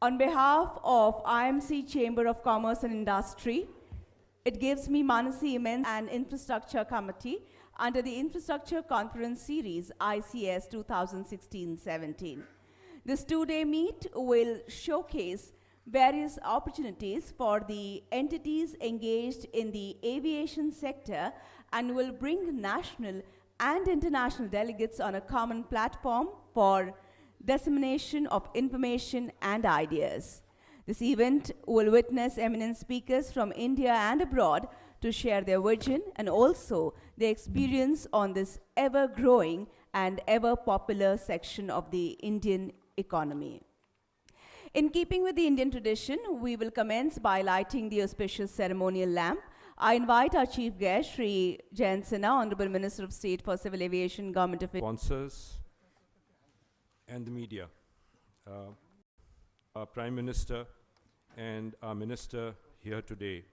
On behalf of I&II Chamber of Commerce and Industry, it gives me Manasi Immense and Infrastructure Committee under the Infrastructure Conference Series ICS 2016-17. This two-day meet will showcase various opportunities for the entities engaged in the aviation sector and will bring national and international delegates on a common platform for dissemination of information and ideas. This event will witness eminent speakers from India and abroad to share their vision and also their experience on this ever-growing and ever-popular section of the Indian economy. In keeping with the Indian tradition, we will commence by lighting the auspicious ceremonial lamp. I invite our Chief Guest, Shri Jayant Sinha, Honorable Minister of State for Civil Aviation, Government of India. Sponsors and the media, our Prime Minister and our Minister here today.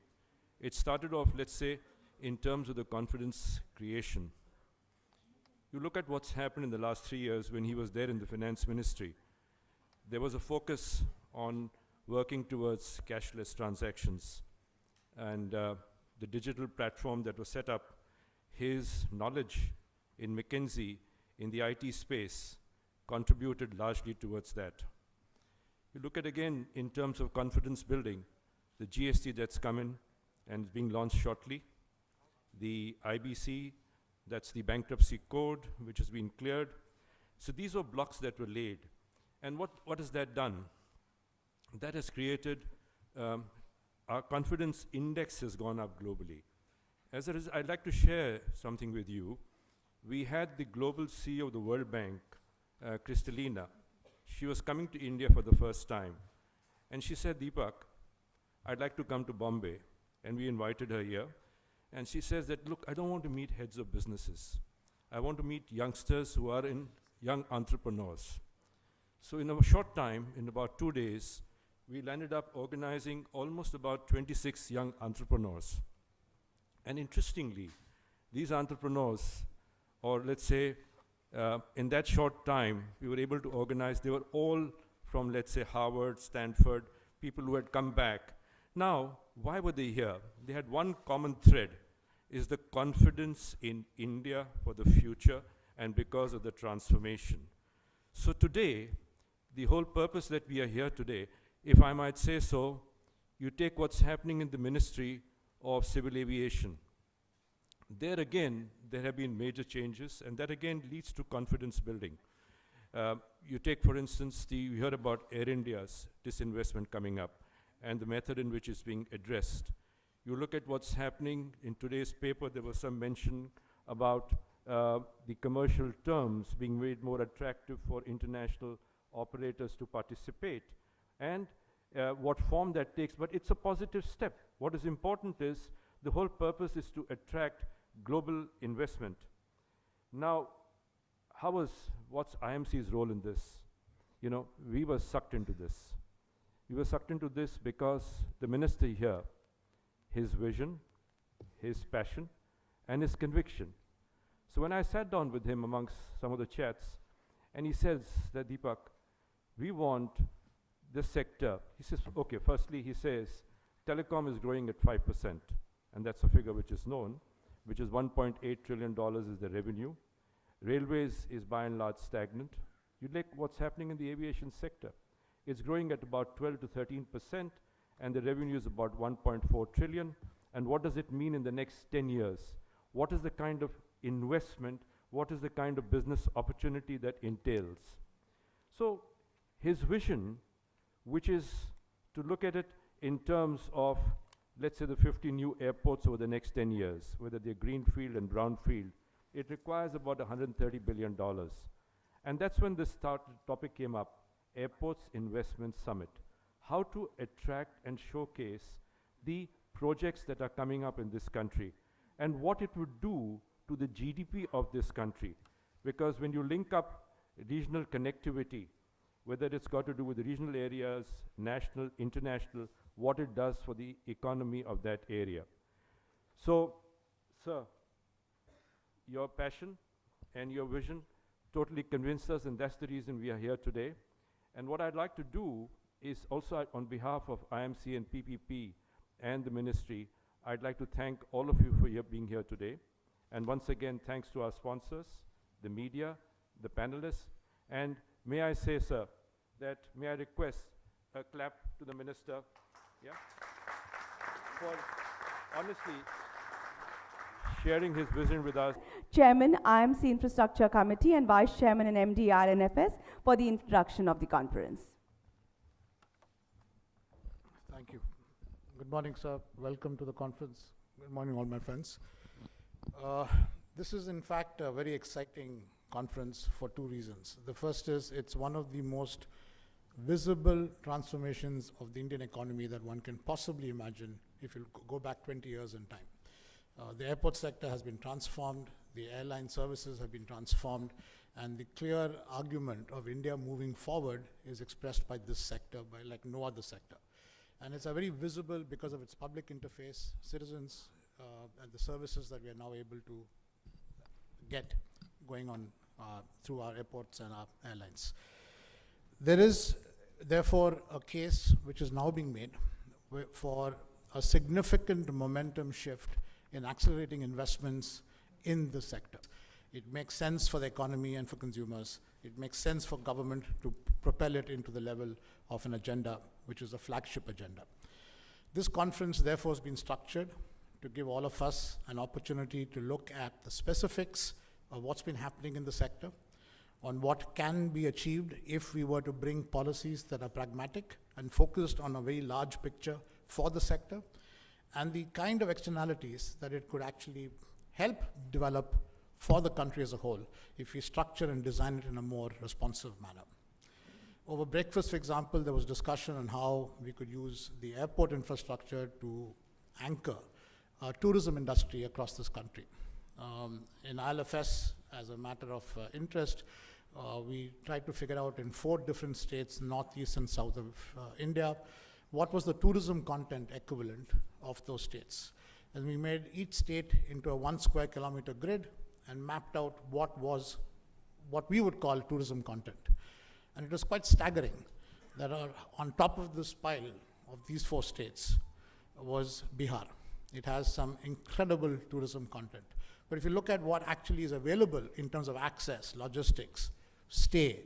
It started off, let's say, in terms of the confidence creation. You look at what's happened in the last 3 years when he was there in the Finance Ministry. There was a focus on working towards cashless transactions and the digital platform that was set up. His knowledge in McKinsey in the IT space contributed largely towards that. You look at again in terms of confidence building, the GST that's come in and is being launched shortly, the IBC, that's the bankruptcy code, which has been cleared. So these were blocks that were laid. And what has that done? That has created, our confidence index has gone up globally. As a result, I'd like to share something with you. We had the global CEO of the World Bank, Kristalina. She was coming to India for the first time. And she said, Deepak, I'd like to come to Bombay. And we invited her here. And she says that, look, I don't want to meet heads of businesses. I want to meet youngsters who are young entrepreneurs. So in a short time, in about 2 days, we landed up organizing almost about 26 young entrepreneurs. And interestingly, these entrepreneurs, or let's say, in that short time, we were able to organize, they were all from, let's say, Harvard, Stanford, people who had come back. Now, why were they here? They had one common thread, is the confidence in India for the future and because of the transformation. So today, the whole purpose that we are here today, if I might say so, you take what's happening in the Ministry of Civil Aviation. There again, there have been major changes, and that again leads to confidence building. You take, for instance, you heard about Air India's disinvestment coming up and the method in which it's being addressed. You look at what's happening in today's paper, there was some mention about the commercial terms being made more attractive for international operators to participate, and what form that takes, but it's a positive step. What is important is the whole purpose is to attract global investment. Now, what's IMC's role in this? You know, we were sucked into this. We were sucked into this because the minister here, his vision, his passion, and his conviction. So when I sat down with him amongst some of the chats, and he says that, Deepak, we want this sector. He says, okay, firstly, he says, telecom is growing at 5%, and that's a figure which is known, which is $1.8 trillion is the revenue. Railways is by and large stagnant. You look what's happening in the aviation sector. It's growing at about 12 to 13%, and the revenue is about 1.4 trillion. And what does it mean in the next 10 years? What is the kind of investment? What is the kind of business opportunity that entails? So his vision, which is to look at it in terms of, let's say, the 50 new airports over the next 10 years, whether they're greenfield and brownfield, it requires about $130 billion. And that's when this topic came up, Airports Investment Summit. How to attract and showcase the projects that are coming up in this country and what it would do to the GDP of this country. Because when you link up regional connectivity, whether it's got to do with the regional areas, national, international, what it does for the economy of that area. So, sir, your passion and your vision totally convinced us, and that's the reason we are here today. And what I'd like to do is also on behalf of IMC and PPP and the ministry, I'd like to thank all of you for being here today. And once again, thanks to our sponsors, the media, the panelists, and may I say, sir, that may I request a clap to the minister, yeah, for honestly sharing his vision with us. Chairman, IMC Infrastructure Committee and Vice Chairman and MD INFS for the introduction of the conference. Thank you. Good morning, sir. Welcome to the conference. Good morning, all my friends. This is, in fact, a very exciting conference for two reasons. The first is it's one of the most visible transformations of the Indian economy that one can possibly imagine if you go back 20 years in time. The airport sector has been transformed, the airline services have been transformed, and the clear argument of India moving forward is expressed by this sector, by like no other sector. And it's a very visible because of its public interface, citizens, and the services that we are now able to get going on through our airports and our airlines. There is, therefore, a case which is now being made for a significant momentum shift in accelerating investments in the sector. It makes sense for the economy and for consumers. It makes sense for government to propel it into the level of an agenda, which is a flagship agenda. This conference, therefore, has been structured to give all of us an opportunity to look at the specifics of what's been happening in the sector, on what can be achieved if we were to bring policies that are pragmatic and focused on a very large picture for the sector, and the kind of externalities that it could actually help develop for the country as a whole if we structure and design it in a more responsive manner. Over breakfast, for example, there was discussion on how we could use the airport infrastructure to anchor tourism industry across this country. In ILFS, as a matter of interest, we tried to figure out in 4 different states, northeast and south of India, what was the tourism content equivalent of those states. And we made each state into a 1 square kilometer grid and mapped out what we would call tourism content. And it was quite staggering that on top of this pile of these 4 states was Bihar. It has some incredible tourism content. But if you look at what actually is available in terms of access, logistics, stay,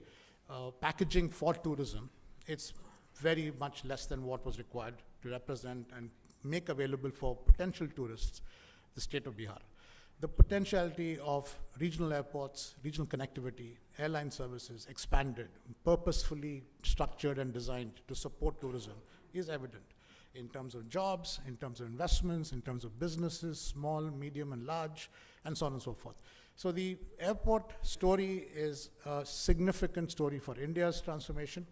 packaging for tourism, it's very much less than what was required to represent and make available for potential tourists the state of Bihar. The potentiality of regional airports, regional connectivity, airline services expanded, purposefully structured and designed to support tourism is evident in terms of jobs, in terms of investments, in terms of businesses, small, medium, and large, and so on and so forth. So the airport story is a significant story for India's transformation.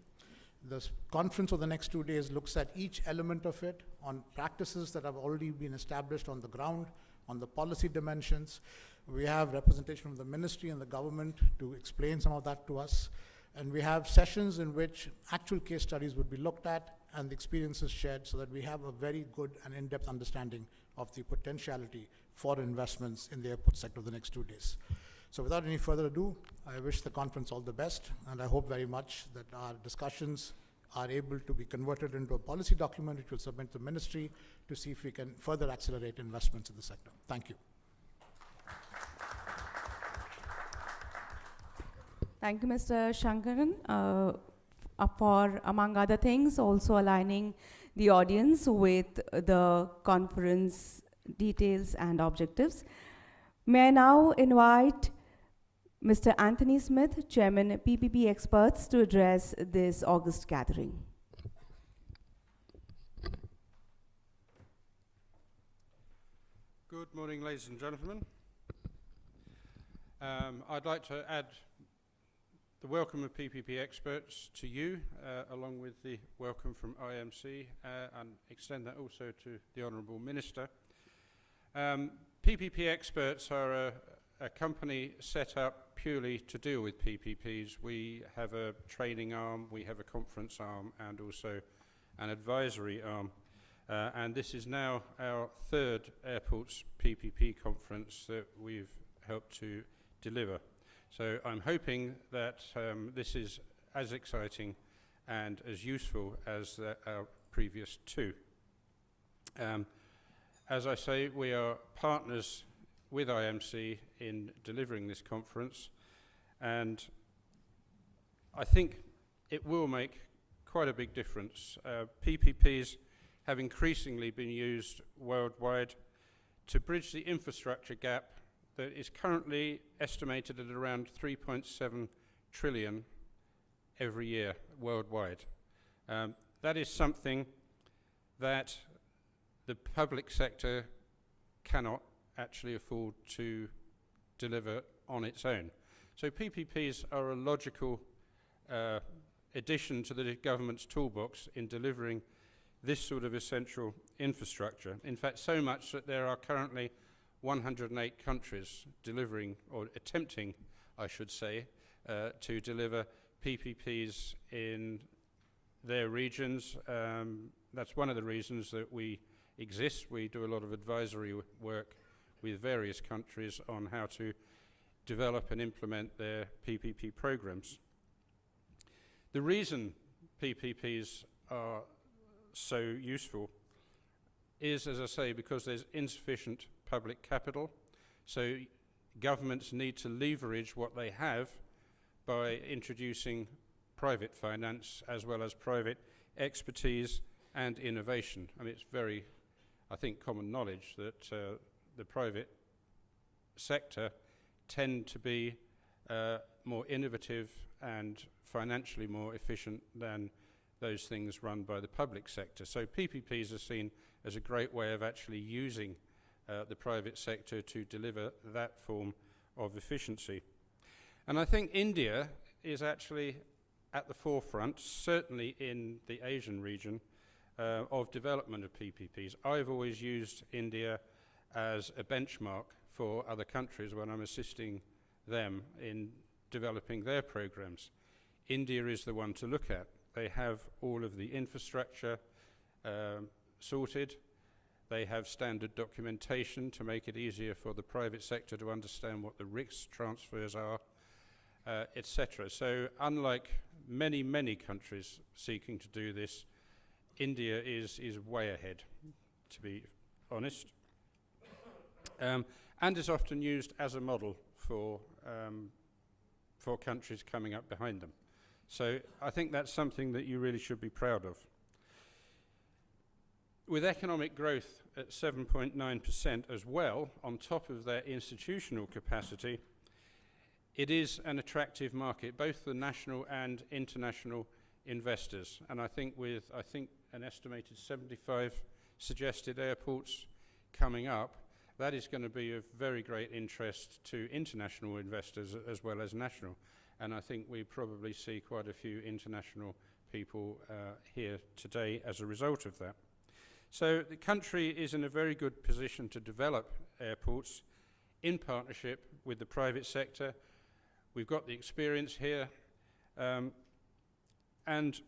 The conference of the next 2 days looks at each element of it on practices that have already been established on the ground, on the policy dimensions. We have representation from the ministry and the government to explain some of that to us. And we have sessions in which actual case studies would be looked at and the experiences shared so that we have a very good and in-depth understanding of the potentiality for investments in the airport sector the next 2 days. So without any further ado, I wish the conference all the best, and I hope very much that our discussions are able to be converted into a policy document which will submit to the ministry to see if we can further accelerate investments in the sector. Thank you. Thank you, Mr. Shankaran, for, among other things, also aligning the audience with the conference details and objectives. May I now invite Mr. Anthony Smith, Chairman, PPP Experts, to address this August gathering. Good morning, ladies and gentlemen. I'd like to add the welcome of PPP Experts to you, along with the welcome from IMC, and extend that also to the Honourable Minister. PPP Experts are a company set up purely to deal with PPPs. We have a training arm, we have a conference arm, and also an advisory arm. And this is now our 3rd Airports PPP conference that we've helped to deliver. So I'm hoping that this is as exciting and as useful as our previous two. As I say, we are partners with IMC in delivering this conference, and I think it will make quite a big difference. PPPs have increasingly been used worldwide to bridge the infrastructure gap that is currently estimated at around 3.7 trillion every year worldwide. That is something that the public sector cannot actually afford to deliver on its own. So PPPs are a logical addition to the government's toolbox in delivering this sort of essential infrastructure. In fact, so much that there are currently 108 countries delivering, or attempting, I should say, to deliver PPPs in their regions. That's one of the reasons that we exist. We do a lot of advisory work with various countries on how to develop and implement their PPP programs. The reason PPPs are so useful is, as I say, because there's insufficient public capital. So governments need to leverage what they have by introducing private finance as well as private expertise and innovation. I mean, it's very, I think, common knowledge that the private sector tend to be more innovative and financially more efficient than those things run by the public sector. So PPPs are seen as a great way of actually using the private sector to deliver that form of efficiency. And I think India is actually at the forefront, certainly in the Asian region, of development of PPPs. I've always used India as a benchmark for other countries when I'm assisting them in developing their programs. India is the one to look at. They have all of the infrastructure sorted. They have standard documentation to make it easier for the private sector to understand what the risk transfers are, etc. So unlike many, many countries seeking to do this, India is way ahead, to be honest, and is often used as a model for countries coming up behind them. So I think that's something that you really should be proud of. With economic growth at 7.9% as well, on top of their institutional capacity, it is an attractive market, both for national and international investors. And I think with, an estimated 75 suggested airports coming up, that is going to be of very great interest to international investors as well as national. And I think we probably see quite a few international people here today as a result of that. So the country is in a very good position to develop airports in partnership with the private sector. We've got the experience here, and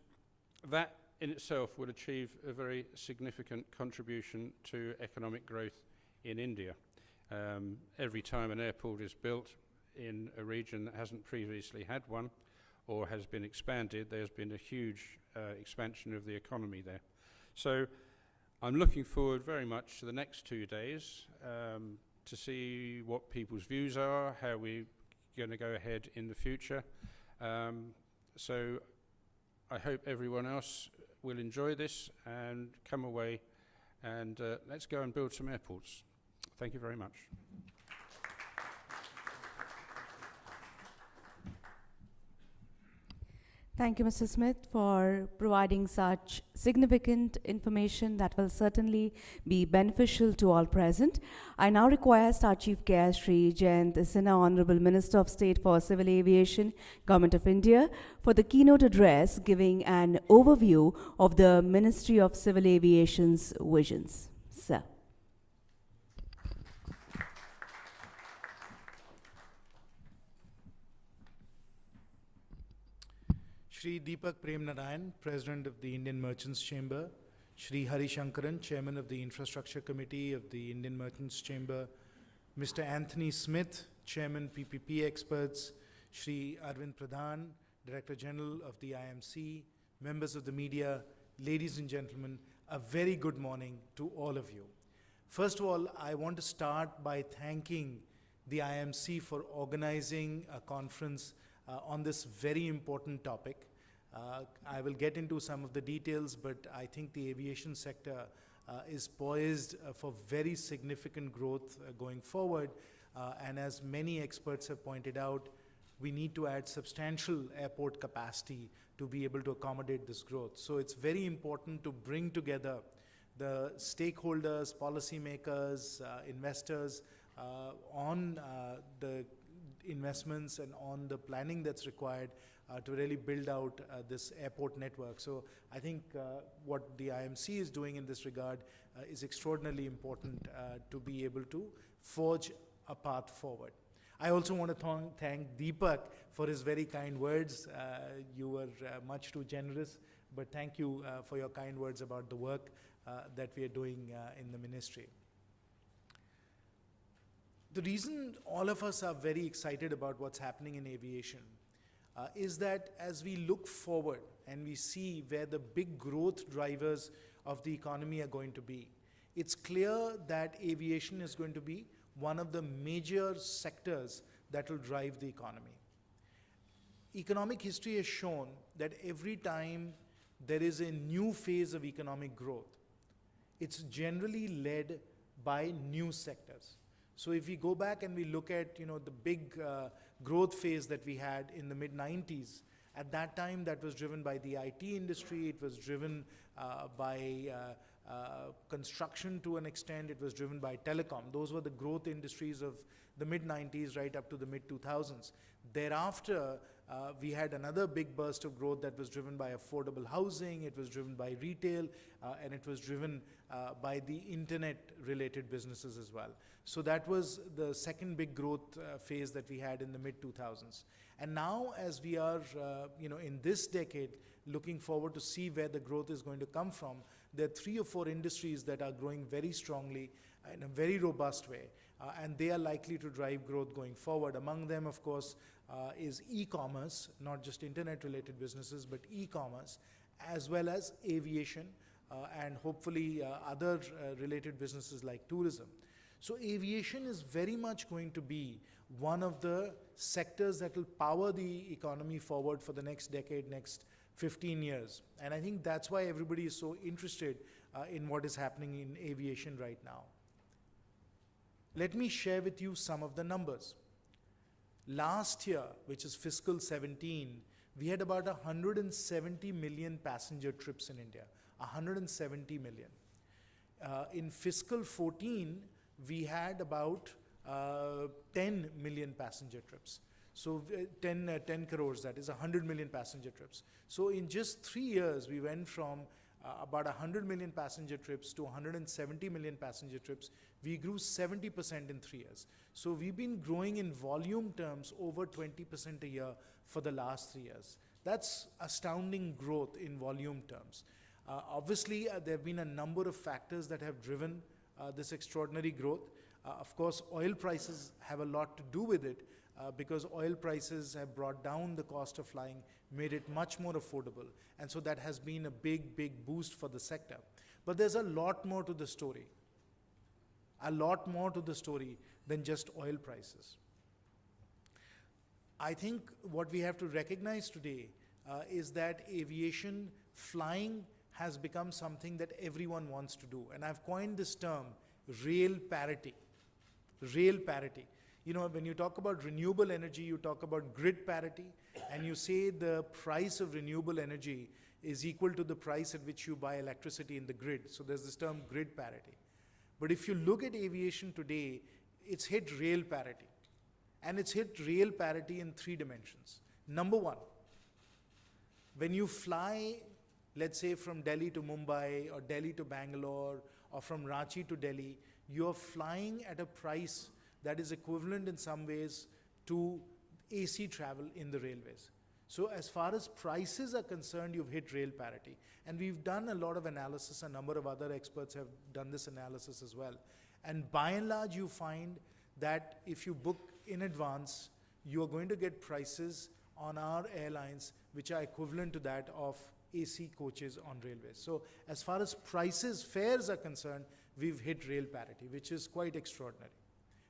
that in itself would achieve a very significant contribution to economic growth in India. Every time an airport is built in a region that hasn't previously had one or has been expanded, there's been a huge expansion of the economy there. So I'm looking forward very much to the next 2 days to see what people's views are, how we're going to go ahead in the future. So I hope everyone else will enjoy this and come away and let's go and build some airports. Thank you very much. Thank you, Mr. Smith, for providing such significant information that will certainly be beneficial to all present. I now request our Chief Guest, Shri Jayant Sinha, Honorable Minister of State for Civil Aviation, Government of India, for the keynote address giving an overview of the Ministry of Civil Aviation's visions. Sir. Shri Deepak Prem Narayan, President of the Indian Merchants Chamber, Shri Hari Shankaran, Chairman of the Infrastructure Committee of the Indian Merchants Chamber, Mr. Anthony Smith, Chairman PPP Experts, Shri Arvind Pradhan, Director General of the IMC, members of the media, ladies and gentlemen, a very good morning to all of you. First of all, I want to start by thanking the IMC for organizing a conference on this very important topic. I will get into some of the details, but I think the aviation sector is poised for very significant growth going forward. And as many experts have pointed out, we need to add substantial airport capacity to be able to accommodate this growth. So it's very important to bring together the stakeholders, policymakers, investors on the investments and on the planning that's required to really build out this airport network. So I think what the IMC is doing in this regard is extraordinarily important to be able to forge a path forward. I also want to thank Deepak for his very kind words. You were much too generous, but thank you for your kind words about the work that we are doing in the ministry. The reason all of us are very excited about what's happening in aviation is that as we look forward and we see where the big growth drivers of the economy are going to be, it's clear that aviation is going to be one of the major sectors that will drive the economy. Economic history has shown that every time there is a new phase of economic growth, it's generally led by new sectors. So if we go back and we look at the big growth phase that we had in the mid-90s, at that time that was driven by the IT industry, it was driven by construction to an extent, it was driven by telecom. Those were the growth industries of the mid-90s right up to the mid-2000s. Thereafter, we had another big burst of growth that was driven by affordable housing, it was driven by retail, and it was driven by the internet-related businesses as well. So that was the second big growth phase that we had in the mid-2000s. And now, as we are in this decade, looking forward to see where the growth is going to come from, there are 3 or 4 industries that are growing very strongly in a very robust way, and they are likely to drive growth going forward. Among them, of course, is e-commerce, not just internet-related businesses, but e-commerce, as well as aviation, and hopefully other related businesses like tourism. So aviation is very much going to be one of the sectors that will power the economy forward for the next decade, next 15 years. And I think that's why everybody is so interested in what is happening in aviation right now. Let me share with you some of the numbers. Last year, which is fiscal 17, we had about 170 million passenger trips in India. 170 million. In fiscal 14, we had about 10 million passenger trips. So 10 crores, that is 100 million passenger trips. So in just 3 years, we went from about 100 million passenger trips to 170 million passenger trips. We grew 70% in 3 years. So we've been growing in volume terms over 20% a year for the last 3 years. That's astounding growth in volume terms. Obviously, there have been a number of factors that have driven this extraordinary growth. Of course, oil prices have a lot to do with it because oil prices have brought down the cost of flying, made it much more affordable. And so that has been a big, big boost for the sector. But there's a lot more to the story. A lot more to the story than just oil prices. I think what we have to recognize today is that aviation flying has become something that everyone wants to do. And I've coined this term, rail parity. Rail parity. When you talk about renewable energy, you talk about grid parity, and you say the price of renewable energy is equal to the price at which you buy electricity in the grid. So there's this term grid parity. But if you look at aviation today, it's hit rail parity. And it's hit rail parity in 3 dimensions. Number 1, when you fly, let's say from Delhi to Mumbai, or Delhi to Bangalore, or from Ranchi to Delhi, you're flying at a price that is equivalent in some ways to AC travel in the railways. So as far as prices are concerned, you've hit rail parity. And we've done a lot of analysis, a number of other experts have done this analysis as well. And by and large, you find that if you book in advance, you are going to get prices on our airlines which are equivalent to that of AC coaches on railways. So as far as prices, fares are concerned, we've hit rail parity, which is quite extraordinary.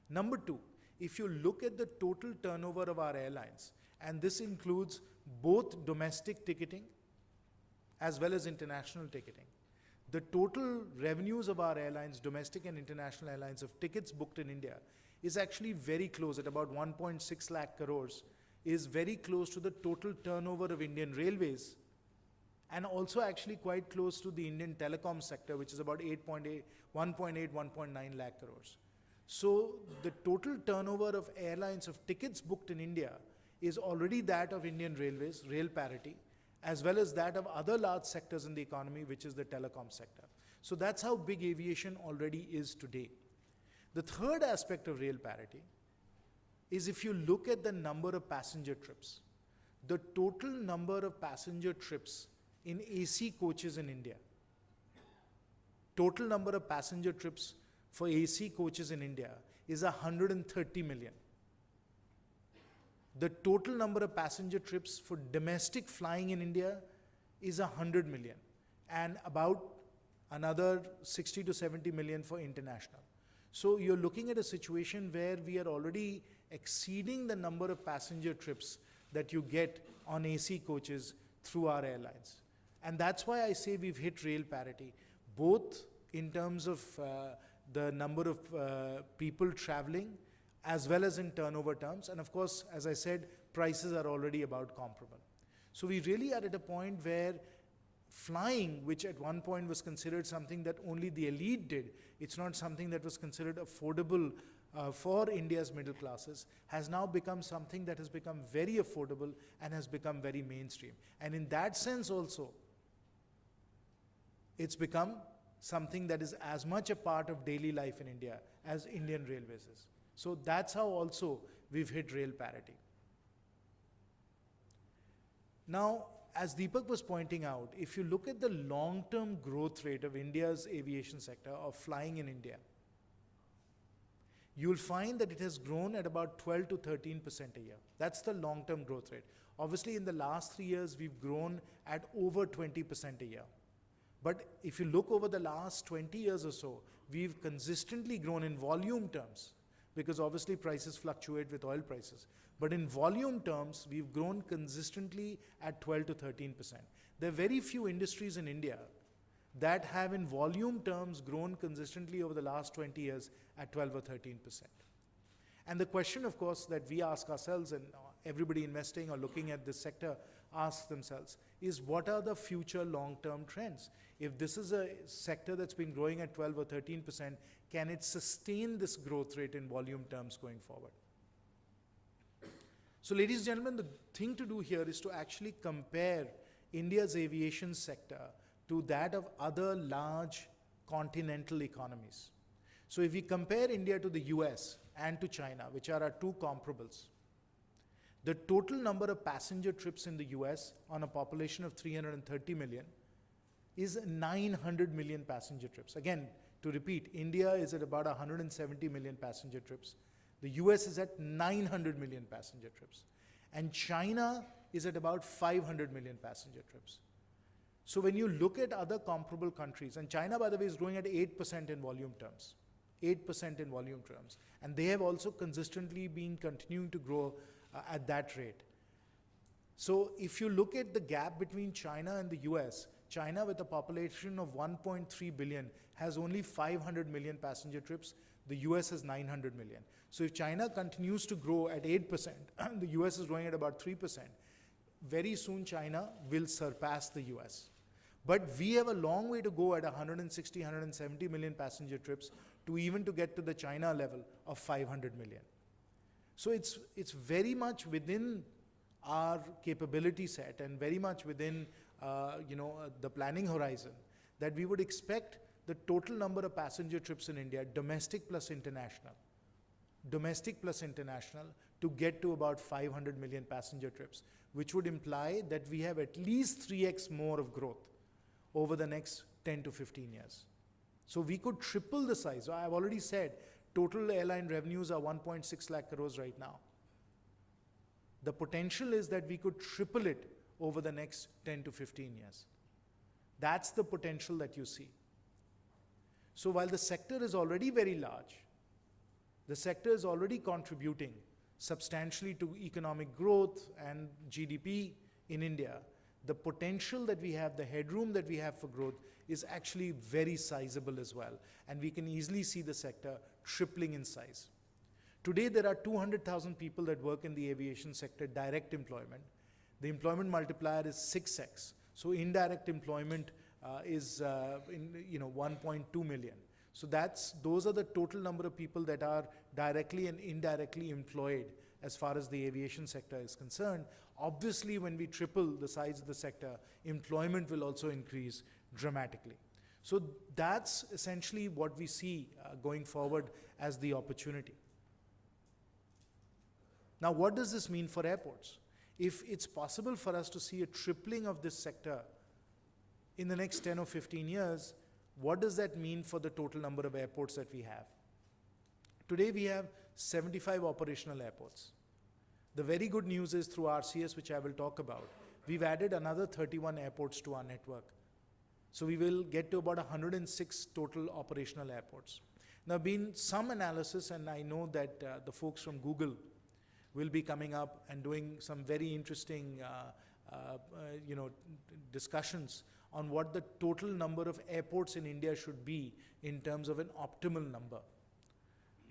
Number two, if you look at the total turnover of our airlines, and this includes both domestic ticketing as well as international ticketing, the total revenues of our airlines, domestic and international airlines, of tickets booked in India is actually very close, at about 1.6 lakh crores, is very close to the total turnover of Indian Railways, and also actually quite close to the Indian telecom sector, which is about 1.8, 1.9 lakh crores. So the total turnover of airlines of tickets booked in India is already that of Indian Railways, rail parity, as well as that of other large sectors in the economy, which is the telecom sector. So that's how big aviation already is today. The third aspect of rail parity is if you look at the number of passenger trips. The total number of passenger trips in AC coaches in India, total number of passenger trips for AC coaches in India is 130 million. The total number of passenger trips for domestic flying in India is 100 million, and about another 60 to 70 million for international. So you're looking at a situation where we are already exceeding the number of passenger trips that you get on AC coaches through our airlines. And that's why I say we've hit rail parity, both in terms of the number of people traveling, as well as in turnover terms. And of course, as I said, prices are already about comparable. So we really are at a point where flying, which at one point was considered something that only the elite did, it's not something that was considered affordable for India's middle classes, has now become something that has become very affordable and has become very mainstream. And in that sense also, it's become something that is as much a part of daily life in India as Indian Railways is. So that's how also we've hit rail parity. Now, as Deepak was pointing out, if you look at the long-term growth rate of India's aviation sector, of flying in India, you'll find that it has grown at about 12 to 13% a year. That's the long-term growth rate. Obviously, in the last 3 years, we've grown at over 20% a year. But if you look over the last 20 years or so, we've consistently grown in volume terms, because obviously prices fluctuate with oil prices. But in volume terms, we've grown consistently at 12 to 13%. There are very few industries in India that have in volume terms grown consistently over the last 20 years at 12 or 13%. And the question, of course, that we ask ourselves, and everybody investing or looking at this sector asks themselves, is what are the future long-term trends? If this is a sector that's been growing at 12 or 13%, can it sustain this growth rate in volume terms going forward? So ladies and gentlemen, the thing to do here is to actually compare India's aviation sector to that of other large continental economies. So if we compare India to the US and to China, which are our two comparables, the total number of passenger trips in the US on a population of 330 million is 900 million passenger trips. Again, to repeat, India is at about 170 million passenger trips. The US is at 900 million passenger trips. And China is at about 500 million passenger trips. So when you look at other comparable countries, and China, by the way, is growing at 8% in volume terms, 8% in volume terms. And they have also consistently been continuing to grow at that rate. So if you look at the gap between China and the US, China with a population of 1.3 billion has only 500 million passenger trips. The US has 900 million. So if China continues to grow at 8%, the US is growing at about 3%, very soon China will surpass the US. But we have a long way to go at 160, 170 million passenger trips to even to get to the China level of 500 million. So it's very much within our capability set and very much within the planning horizon that we would expect the total number of passenger trips in India, domestic plus international, to get to about 500 million passenger trips, which would imply that we have at least 3x more of growth over the next 10 to 15 years. So we could triple the size. So I've already said total airline revenues are 1.6 lakh crores right now. The potential is that we could triple it over the next 10 to 15 years. That's the potential that you see. So while the sector is already very large, the sector is already contributing substantially to economic growth and GDP in India, the potential that we have, the headroom that we have for growth is actually very sizable as well. And we can easily see the sector tripling in size. Today, there are 200,000 people that work in the aviation sector, direct employment. The employment multiplier is 6x. So indirect employment is 1.2 million. So those are the total number of people that are directly and indirectly employed as far as the aviation sector is concerned. Obviously, when we triple the size of the sector, employment will also increase dramatically. So that's essentially what we see going forward as the opportunity. Now, what does this mean for airports? If it's possible for us to see a tripling of this sector in the next 10 or 15 years, what does that mean for the total number of airports that we have? Today we have 75 operational airports. The very good news is through RCS, which I will talk about, we've added another 31 airports to our network. So we will get to about 106 total operational airports. Now, been some analysis, and I know that the folks from Google will be coming up and doing some very interesting discussions on what the total number of airports in India should be in terms of an optimal number.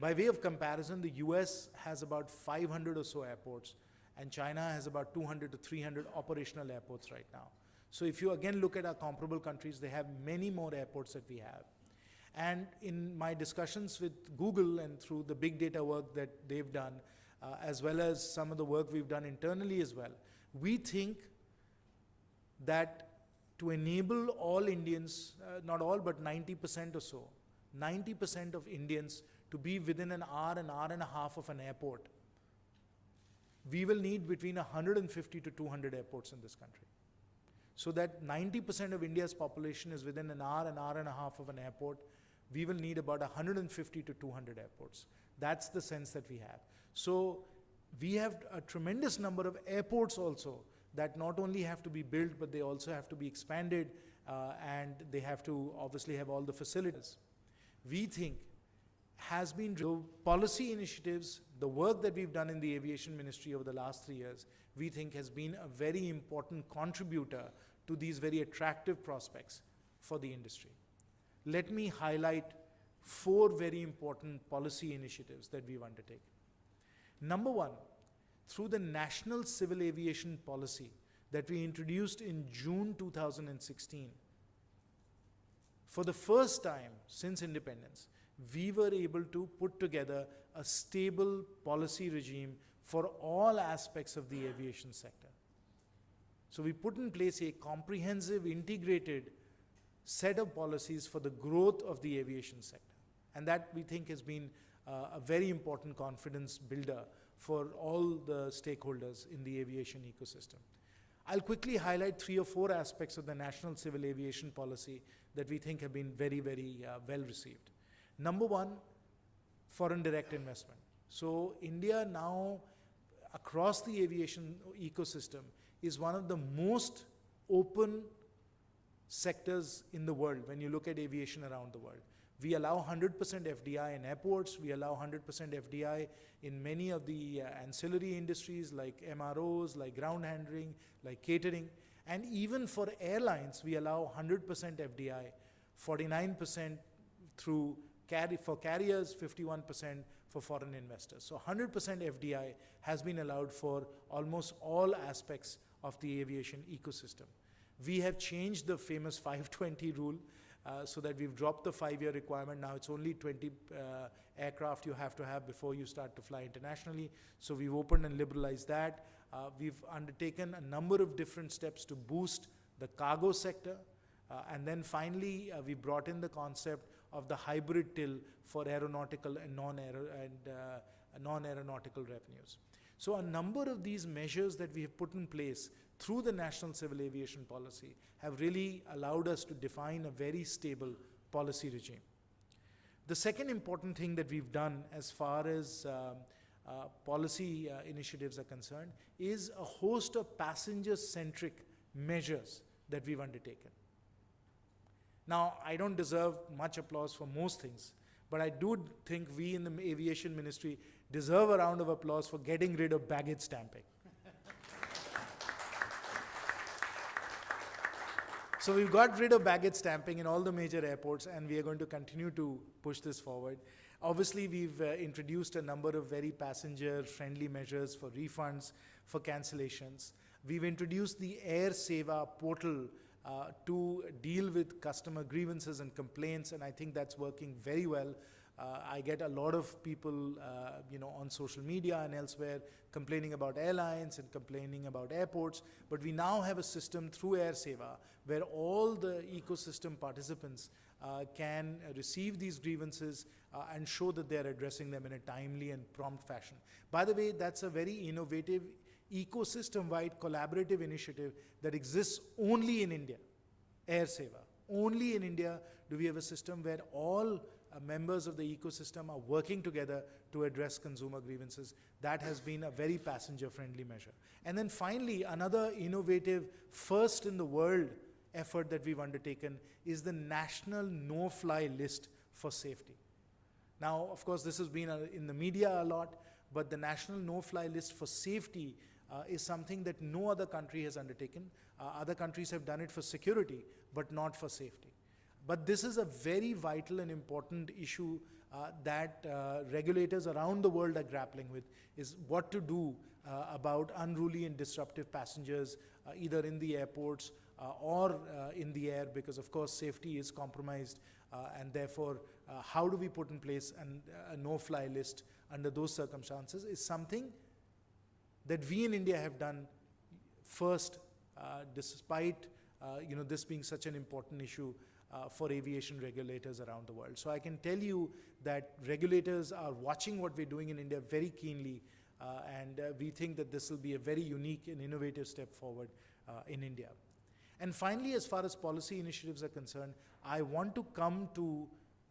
By way of comparison, the US has about 500 or so airports, and China has about 200 to 300 operational airports right now. So if you again look at our comparable countries, they have many more airports that we have. And in my discussions with Google and through the big data work that they've done, as well as some of the work we've done internally as well, we think that to enable all Indians, not all, but 90% or so, 90% of Indians to be within an hour and a half of an airport, we will need between 150 to 200 airports in this country. So that 90% of India's population is within an hour and a half of an airport, we will need about 150 to 200 airports. That's the sense that we have. So we have a tremendous number of airports also that not only have to be built, but they also have to be expanded, and they have to obviously have all the facilities. We think has been the policy initiatives, the work that we've done in the aviation ministry over the last 3 years, we think has been a very important contributor to these very attractive prospects for the industry. Let me highlight 4 very important policy initiatives that we've undertaken. Number 1, through the National Civil Aviation Policy that we introduced in June 2016, for the first time since independence, we were able to put together a stable policy regime for all aspects of the aviation sector. So we put in place a comprehensive, integrated set of policies for the growth of the aviation sector. And that we think has been a very important confidence builder for all the stakeholders in the aviation ecosystem. I'll quickly highlight 3 or 4 aspects of the National Civil Aviation Policy that we think have been very, very well received. Number 1, foreign direct investment. So India now, across the aviation ecosystem, is one of the most open sectors in the world when you look at aviation around the world. We allow 100% FDI in airports, we allow 100% FDI in many of the ancillary industries like MROs, like ground handling, like catering, and even for airlines, we allow 100% FDI, 49% for carriers, 51% for foreign investors. So 100% FDI has been allowed for almost all aspects of the aviation ecosystem. We have changed the famous 520 rule so that we've dropped the 5-year requirement. Now it's only 20 aircraft you have to have before you start to fly internationally. So we've opened and liberalized that. We've undertaken a number of different steps to boost the cargo sector. And then finally, we brought in the concept of the hybrid till for aeronautical and non-aeronautical revenues. So a number of these measures that we have put in place through the National Civil Aviation Policy have really allowed us to define a very stable policy regime. The second important thing that we've done as far as policy initiatives are concerned, is a host of passenger-centric measures that we've undertaken. Now, I don't deserve much applause for most things, but I do think we in the aviation ministry deserve a round of applause for getting rid of baggage stamping. So we've got rid of baggage stamping in all the major airports, and we are going to continue to push this forward. Obviously, we've introduced a number of very passenger-friendly measures for refunds, for cancellations. We've introduced the Air Seva portal to deal with customer grievances and complaints, and I think that's working very well. I get a lot of people, on social media and elsewhere complaining about airlines and complaining about airports, but we now have a system through Air Seva where all the ecosystem participants can receive these grievances and show that they're addressing them in a timely and prompt fashion. By the way, that's a very innovative, ecosystem-wide collaborative initiative that exists only in India, Air Seva. Only in India do we have a system where all members of the ecosystem are working together to address consumer grievances. That has been a very passenger-friendly measure. And then finally, another innovative, first in the world effort that we've undertaken is the National No-Fly List for Safety. Now, of course, this has been in the media a lot, but the National No-Fly List for Safety is something that no other country has undertaken. Other countries have done it for security, but not for safety. But this is a very vital and important issue that regulators around the world are grappling with, is what to do about unruly and disruptive passengers, either in the airports or in the air, because of course safety is compromised, and therefore how do we put in place a no-fly list under those circumstances is something that we in India have done first, despite this being such an important issue for aviation regulators around the world. So I can tell you that regulators are watching what we're doing in India very keenly, and we think that this will be a very unique and innovative step forward in India. And finally, as far as policy initiatives are concerned, I want to come to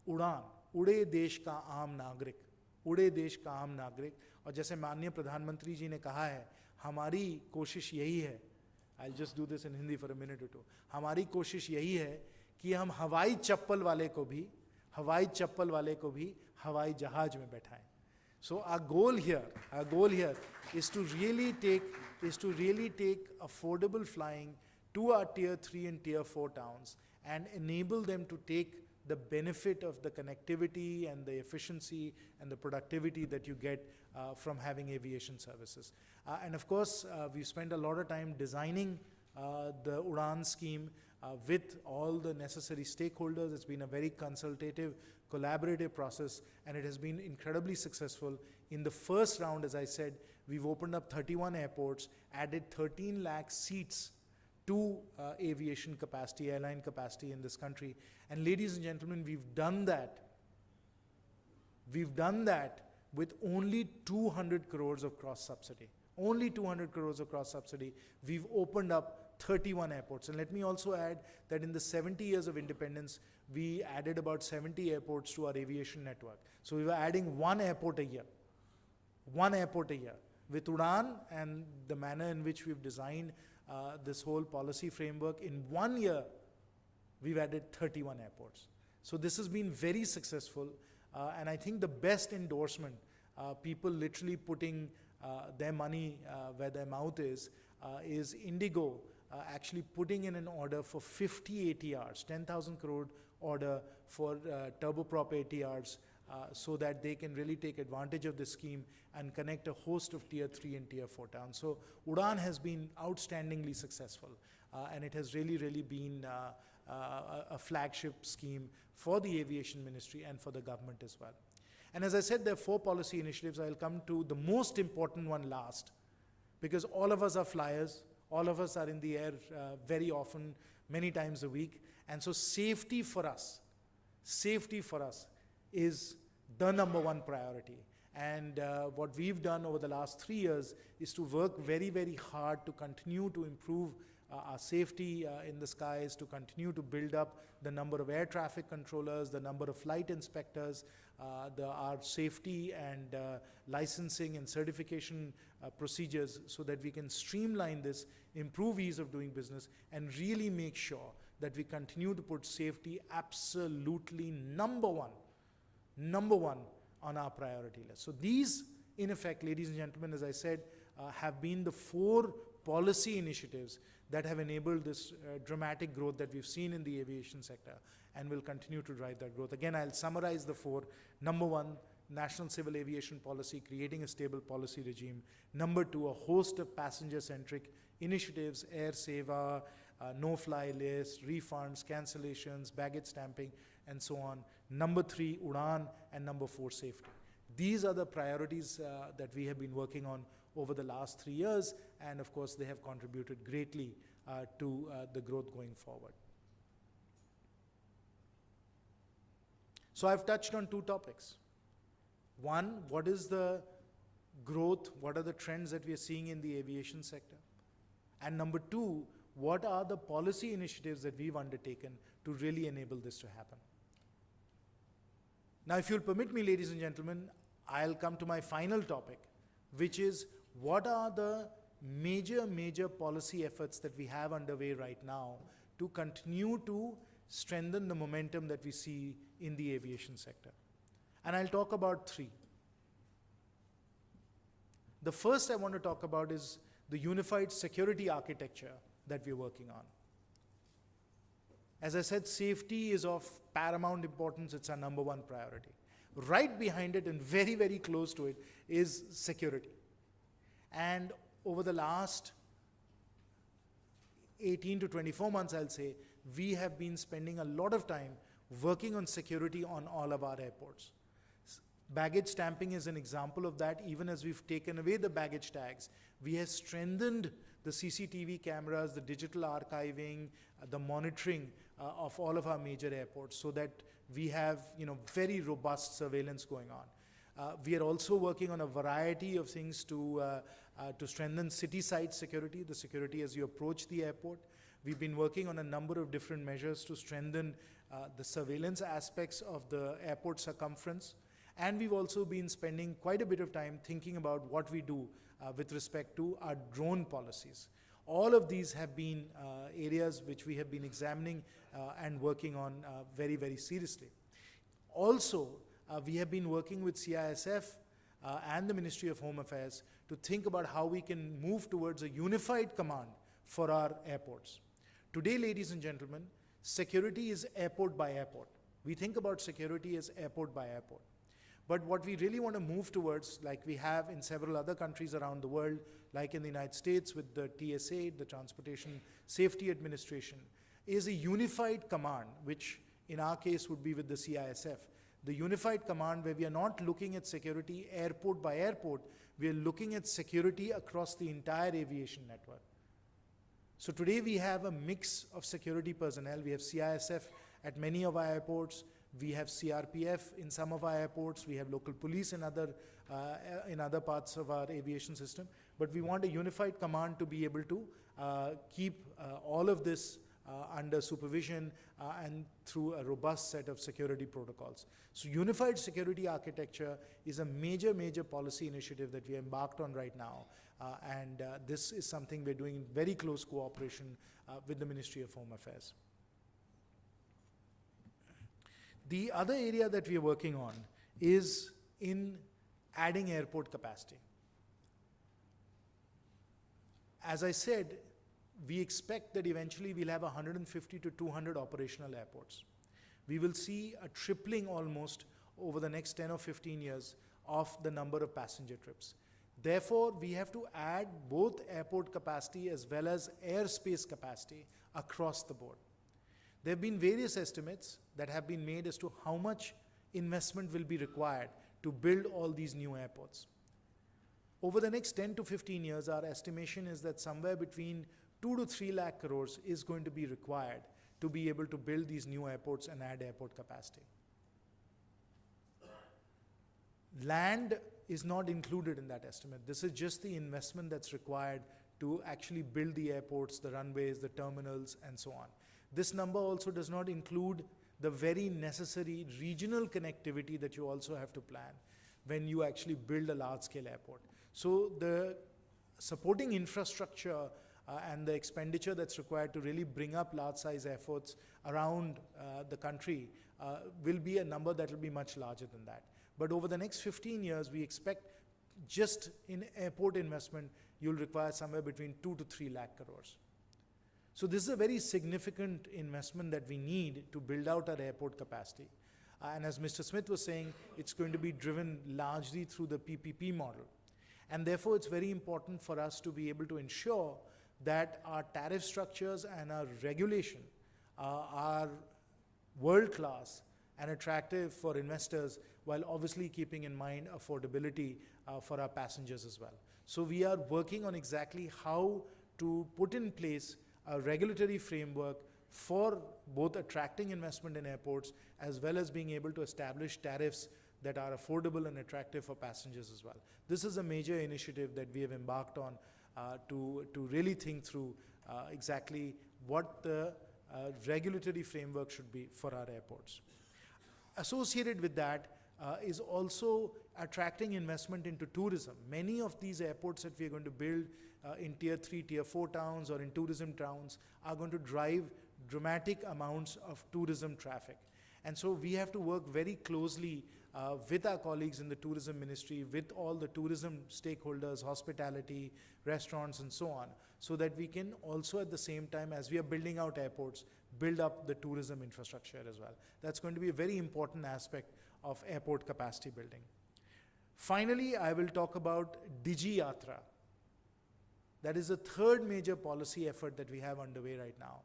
Udan, Ude Desh Ka Aam Nagrik, Ude Desh Ka Aam Nagrik. और जैसे माननीय प्रधानमंत्री जी ने कहा है, हमारी कोशिश यही है, I'll just do this in Hindi for a minute or two, हमारी कोशिश यही है कि हम हवाई चप्पल वाले को भी हवाई जहाज में बैठाएं. So our goal here is to really take affordable flying to our tier 3 and tier 4 towns and enable them to take the benefit of the connectivity and the efficiency and the productivity that you get from having aviation services. And of course, we've spent a lot of time designing the Udan scheme with all the necessary stakeholders. It's been a very consultative, collaborative process, and it has been incredibly successful. In the first round, as I said, we've opened up 31 airports, added 13 lakh seats to aviation capacity, airline capacity in this country. And ladies and gentlemen, we've done that with only 200 crores of cross-subsidy. Only 200 crores of cross-subsidy. We've opened up 31 airports. And let me also add that in the 70 years of independence, we added about 70 airports to our aviation network. So we were adding one airport a year. One airport a year. With Udan and the manner in which we've designed this whole policy framework, in 1 year, we've added 31 airports. So this has been very successful, and I think the best endorsement, people literally putting their money where their mouth is Indigo actually putting in an order for 50 ATRs, 10,000 crore order for turboprop ATRs, so that they can really take advantage of this scheme and connect a host of tier 3 and tier 4 towns. So Udan has been outstandingly successful, and it has really been a flagship scheme for the aviation ministry and for the government as well. And as I said, there are 4 policy initiatives. I'll come to the most important one last, because all of us are flyers, all of us are in the air very often, many times a week, and so safety for us is the number one priority. And what we've done over the last 3 years is to work very hard to continue to improve our safety in the skies, to continue to build up the number of air traffic controllers, the number of flight inspectors, our safety and licensing and certification procedures, so that we can streamline this, improve ease of doing business, and really make sure that we continue to put safety absolutely number one on our priority list. So these, in effect, ladies and gentlemen, as I said, have been the 4 policy initiatives that have enabled this dramatic growth that we've seen in the aviation sector, and will continue to drive that growth. Again, I'll summarize the 4. Number 1, National Civil Aviation Policy, creating a stable policy regime. Number 2, a host of passenger-centric initiatives, Air Seva, no-fly list, refunds, cancellations, baggage stamping, and so on. Number 3, Udan, and number 4, safety. These are the priorities that we have been working on over the last 3 years, and of course they have contributed greatly to the growth going forward. So I've touched on 2 topics. One, what is the growth, what are the trends that we are seeing in the aviation sector? And number 2, what are the policy initiatives that we've undertaken to really enable this to happen? Now, if you'll permit me, ladies and gentlemen, I'll come to my final topic, which is what are the major policy efforts that we have underway right now to continue to strengthen the momentum that we see in the aviation sector. And I'll talk about 3. The first I want to talk about is the unified security architecture that we're working on. As I said, safety is of paramount importance. It's our number 1 priority. Right behind it and very, very close to it is security. And over the last 18 to 24 months, I'll say, we have been spending a lot of time working on security on all of our airports. Baggage stamping is an example of that. Even as we've taken away the baggage tags, we have strengthened the CCTV cameras, the digital archiving, the monitoring of all of our major airports, so that we have, very robust surveillance going on. We are also working on a variety of things to strengthen city-side security, the security as you approach the airport. We've been working on a number of different measures to strengthen the surveillance aspects of the airport circumference. And we've also been spending quite a bit of time thinking about what we do with respect to our drone policies. All of these have been areas which we have been examining and working on very, very seriously. Also, we have been working with CISF and the Ministry of Home Affairs to think about how we can move towards a unified command for our airports. Today, ladies and gentlemen, security is airport by airport. We think about security as airport by airport. But what we really want to move towards, like we have in several other countries around the world, like in the United States with the TSA, the Transportation Safety Administration, is a unified command, which in our case would be with the CISF. The unified command where we are not looking at security airport by airport, we are looking at security across the entire aviation network. So today we have a mix of security personnel. We have CISF at many of our airports. We have CRPF in some of our airports. We have local police in other parts of our aviation system. But we want a unified command to be able to keep all of this under supervision and through a robust set of security protocols. So unified security architecture is a major policy initiative that we embarked on right now. And this is something we're doing in very close cooperation with the Ministry of Home Affairs. The other area that we are working on is in adding airport capacity. As I said, we expect that eventually we'll have 150 to 200 operational airports. We will see a tripling almost over the next 10 or 15 years of the number of passenger trips. Therefore, we have to add both airport capacity as well as airspace capacity across the board. There have been various estimates that have been made as to how much investment will be required to build all these new airports. Over the next 10 to 15 years, our estimation is that somewhere between 2 to 3 lakh crores is going to be required to be able to build these new airports and add airport capacity. Land is not included in that estimate. This is just the investment that's required to actually build the airports, the runways, the terminals, and so on. This number also does not include the very necessary regional connectivity that you also have to plan when you actually build a large-scale airport. So the supporting infrastructure and the expenditure that's required to really bring up large-size efforts around the country will be a number that will be much larger than that. But over the next 15 years, we expect just in airport investment, you'll require somewhere between 2 to 3 lakh crores. So this is a very significant investment that we need to build out our airport capacity. And as Mr. Smith was saying, it's going to be driven largely through the PPP model. And therefore, it's very important for us to be able to ensure that our tariff structures and our regulation are world-class and attractive for investors, while obviously keeping in mind affordability for our passengers as well. So we are working on exactly how to put in place a regulatory framework for both attracting investment in airports as well as being able to establish tariffs that are affordable and attractive for passengers as well. This is a major initiative that we have embarked on to really think through exactly what the regulatory framework should be for our airports. Associated with that is also attracting investment into tourism. Many of these airports that we are going to build in tier 3, tier 4 towns or in tourism towns are going to drive dramatic amounts of tourism traffic. And so we have to work very closely with our colleagues in the tourism ministry, with all the tourism stakeholders, hospitality, restaurants, and so on, so that we can also at the same time, as we are building out airports, build up the tourism infrastructure as well. That's going to be a very important aspect of airport capacity building. Finally, I will talk about Digi Yatra. That is the third major policy effort that we have underway right now.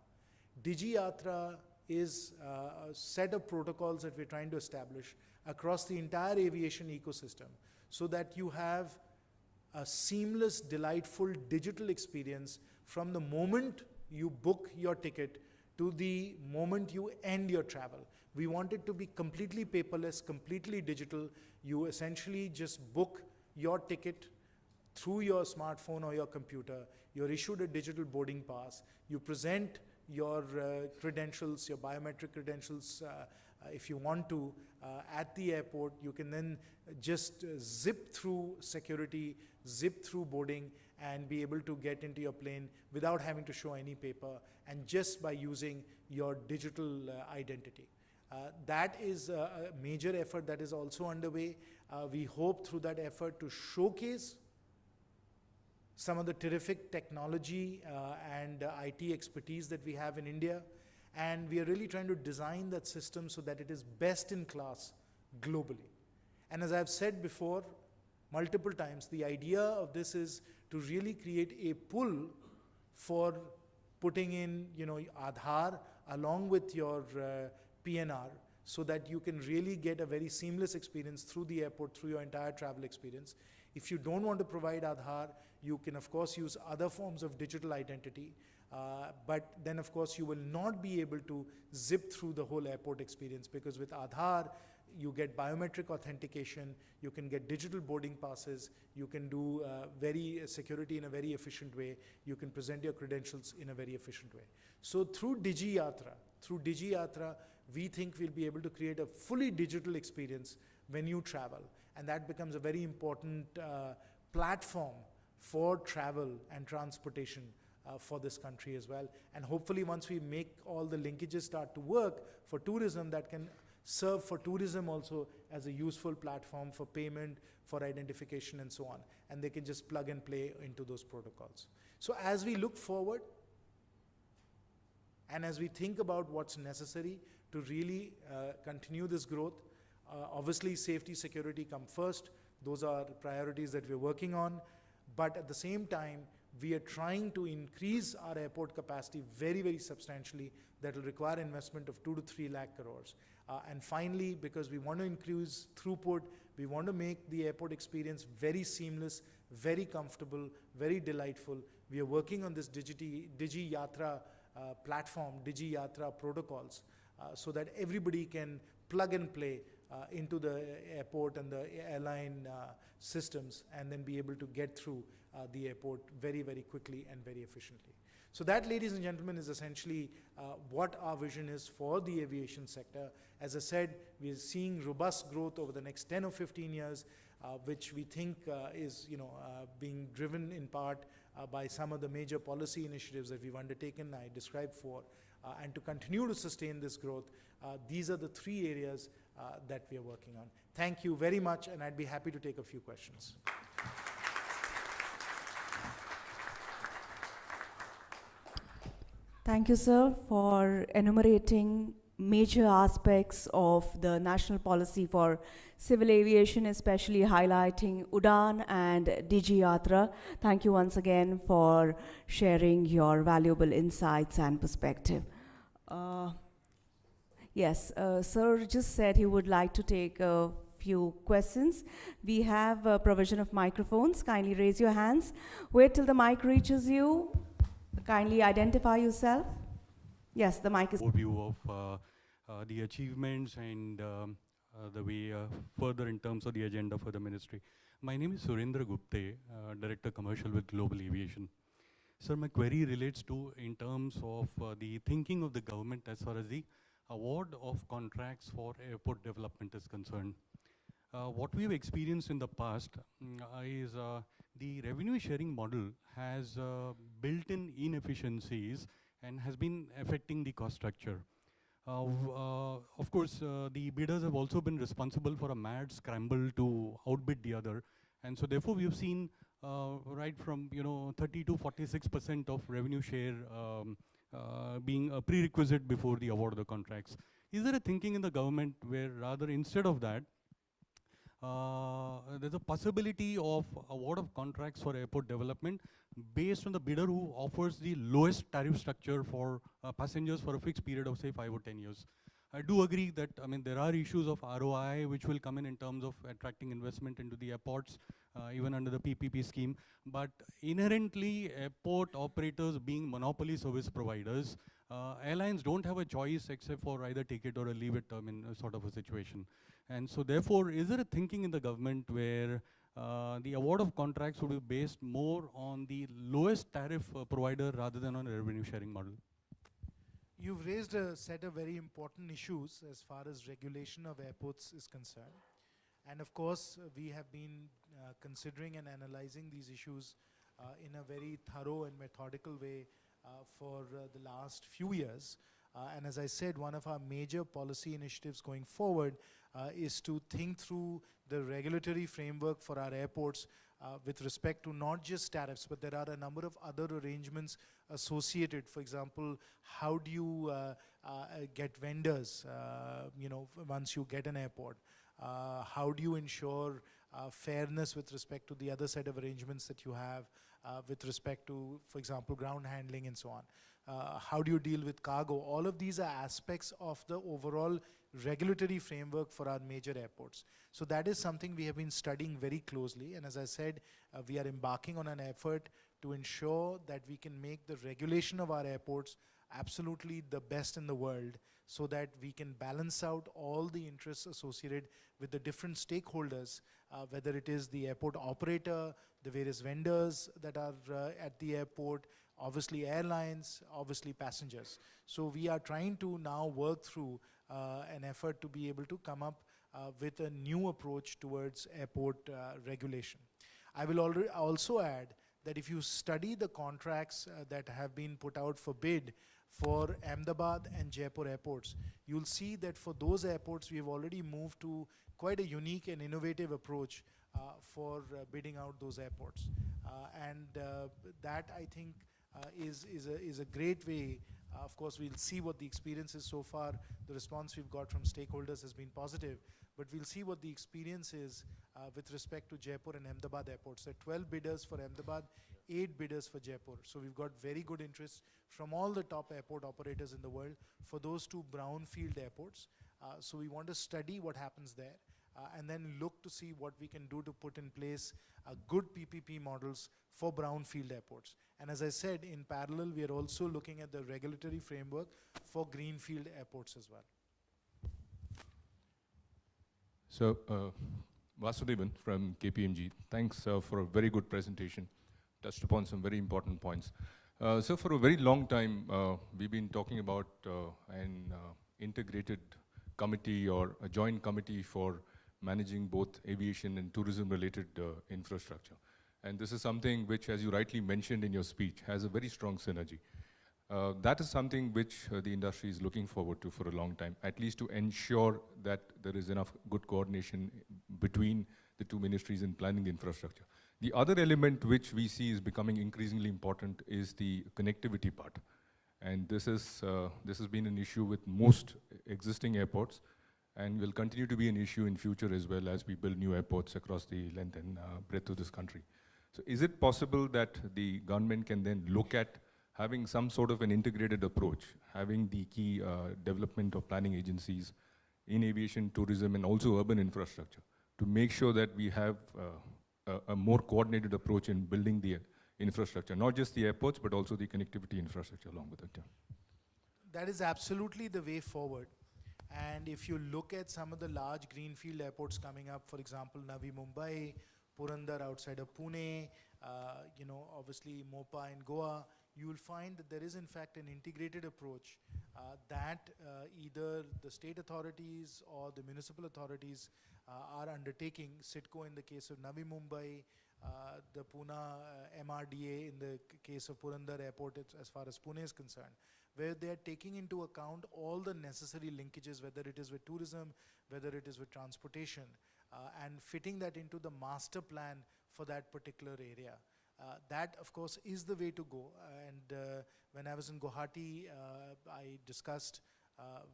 Digi Yatra is a set of protocols that we're trying to establish across the entire aviation ecosystem so that you have a seamless, delightful digital experience from the moment you book your ticket to the moment you end your travel. We want it to be completely paperless, completely digital. You essentially just book your ticket through your smartphone or your computer. You're issued a digital boarding pass. You present your credentials, your biometric credentials, if you want to, at the airport. You can then just zip through security, zip through boarding, and be able to get into your plane without having to show any paper, and just by using your digital identity. That is a major effort that is also underway. We hope through that effort to showcase some of the terrific technology and IT expertise that we have in India. And we are really trying to design that system so that it is best in class globally. And as I've said before, multiple times, the idea of this is to really create a pull for putting in, Aadhaar along with your PNR, so that you can really get a very seamless experience through the airport, through your entire travel experience. If you don't want to provide Aadhaar, you can of course use other forms of digital identity, but then of course you will not be able to zip through the whole airport experience, because with Aadhaar, you get biometric authentication, you can get digital boarding passes, you can do security in a very efficient way, you can present your credentials in a very efficient way. So through Digi Yatra, we think we'll be able to create a fully digital experience when you travel. And that becomes a very important platform for travel and transportation for this country as well. And hopefully once we make all the linkages start to work for tourism, that can serve for tourism also as a useful platform for payment, for identification, and so on. And they can just plug and play into those protocols. So as we look forward, and as we think about what's necessary to really continue this growth, obviously safety, security come first. Those are the priorities that we're working on. But at the same time, we are trying to increase our airport capacity very, very substantially. That will require investment of 2 to 3 lakh crores. And finally, because we want to increase throughput, we want to make the airport experience very seamless, very comfortable, very delightful. We are working on this Digi Yatra platform, Digi Yatra protocols, so that everybody can plug and play into the airport and the airline systems, and then be able to get through the airport very, very quickly and very efficiently. So that, ladies and gentlemen, is essentially what our vision is for the aviation sector. As I said, we are seeing robust growth over the next 10 or 15 years, which we think is being driven in part by some of the major policy initiatives that we've undertaken, I described for. And to continue to sustain this growth, these are the 3 areas that we are working on. Thank you very much, and I'd be happy to take a few questions. Thank you, sir, for enumerating major aspects of the national policy for civil aviation, especially highlighting UDAN and DG Yatra. Thank you once again for sharing your valuable insights and perspective. Yes, sir just said he would like to take a few questions. We have a provision of microphones. Kindly raise your hands. Wait till the mic reaches you. Kindly identify yourself. Yes, the mic is. Overview of the achievements and the way further in terms of the agenda for the ministry. My name is Surendra Gupte, Director Commercial with Global Aviation. Sir, my query relates to in terms of the thinking of the government as far as the award of contracts for airport development is concerned. What we've experienced in the past is the revenue sharing model has built-in inefficiencies and has been affecting the cost structure. Of course, the bidders have also been responsible for a mad scramble to outbid the other, and so therefore we have seen right from 30 to 46% of revenue share being a prerequisite before the award of the contracts. Is there a thinking in the government where rather instead of that, there's a possibility of award of contracts for airport development based on the bidder who offers the lowest tariff structure for passengers for a fixed period of say 5 or 10 years? I do agree that there are issues of ROI which will come in terms of attracting investment into the airports even under the PPP scheme, but inherently airport operators being monopoly service providers, airlines don't have a choice except for either take it or leave it, sort of a situation. And so therefore, is there a thinking in the government where the award of contracts would be based more on the lowest tariff provider rather than on a revenue sharing model? You've raised a set of very important issues as far as regulation of airports is concerned. And of course, we have been considering and analyzing these issues in a very thorough and methodical way for the last few years. And as I said, one of our major policy initiatives going forward is to think through the regulatory framework for our airports with respect to not just tariffs, but there are a number of other arrangements associated. For example, how do you get vendors, once you get an airport? How do you ensure fairness with respect to the other set of arrangements that you have with respect to, for example, ground handling and so on? How do you deal with cargo? All of these are aspects of the overall regulatory framework for our major airports. So that is something we have been studying very closely. And as I said, we are embarking on an effort to ensure that we can make the regulation of our airports absolutely the best in the world, so that we can balance out all the interests associated with the different stakeholders, whether it is the airport operator, the various vendors that are at the airport, obviously airlines, obviously passengers. So we are trying to now work through an effort to be able to come up with a new approach towards airport regulation. I will also add that if you study the contracts that have been put out for bid for Ahmedabad and Jaipur airports, you'll see that for those airports we have already moved to quite a unique and innovative approach for bidding out those airports. And that, I think, is a great way. Of course, we'll see what the experience is so far. The response we've got from stakeholders has been positive, but we'll see what the experience is with respect to Jaipur and Ahmedabad airports. There are 12 bidders for Ahmedabad, 8 bidders for Jaipur. So we've got very good interest from all the top airport operators in the world for those 2 brownfield airports. So we want to study what happens there. and then look to see what we can do to put in place good PPP models for brownfield airports. And as I said, in parallel, we are also looking at the regulatory framework for greenfield airports as well. So, Vasudevan from KPMG, thanks for a very good presentation. Touched upon some very important points. So for a very long time, we've been talking about an integrated committee or a joint committee for managing both aviation and tourism related infrastructure. And this is something which, as you rightly mentioned in your speech, has a very strong synergy. That is something which the industry is looking forward to for a long time, at least to ensure that there is enough good coordination between the two ministries in planning the infrastructure. The other element which we see is becoming increasingly important is the connectivity part. And this has been an issue with most existing airports and will continue to be an issue in future as well as we build new airports across the length and breadth of this country. So is it possible that the government can then look at having some sort of an integrated approach, having the key development of planning agencies in aviation, tourism, and also urban infrastructure to make sure that we have a more coordinated approach in building the infrastructure, not just the airports, but also the connectivity infrastructure along with it. Yeah. That is absolutely the way forward. And if you look at some of the large greenfield airports coming up, for example, Navi Mumbai, Purandar outside of Pune, obviously Mopa in Goa, you will find that there is in fact an integrated approach that either the state authorities or the municipal authorities are undertaking. CITCO in the case of Navi Mumbai, the Pune MRDA in the case of Purandar Airport as far as Pune is concerned, where they are taking into account all the necessary linkages, whether it is with tourism, whether it is with transportation, and fitting that into the master plan for that particular area. That, of course, is the way to go. When I was in Guwahati, I discussed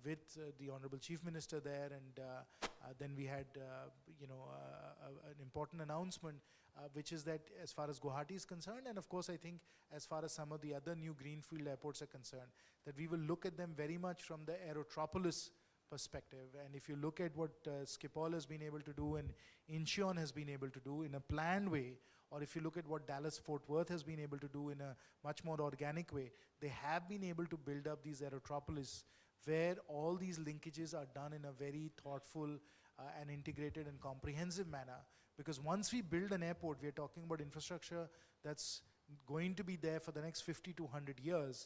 with the Honorable Chief Minister there, and then we had, an important announcement, which is that as far as Guwahati is concerned, and of course I think as far as some of the other new greenfield airports are concerned, that we will look at them very much from the aerotropolis perspective. And if you look at what Schiphol has been able to do and Incheon has been able to do in a planned way, or if you look at what Dallas-Fort Worth has been able to do in a much more organic way, they have been able to build up these aerotropolis where all these linkages are done in a very thoughtful and integrated and comprehensive manner. Because once we build an airport, we are talking about infrastructure that's going to be there for the next 50 to 100 years.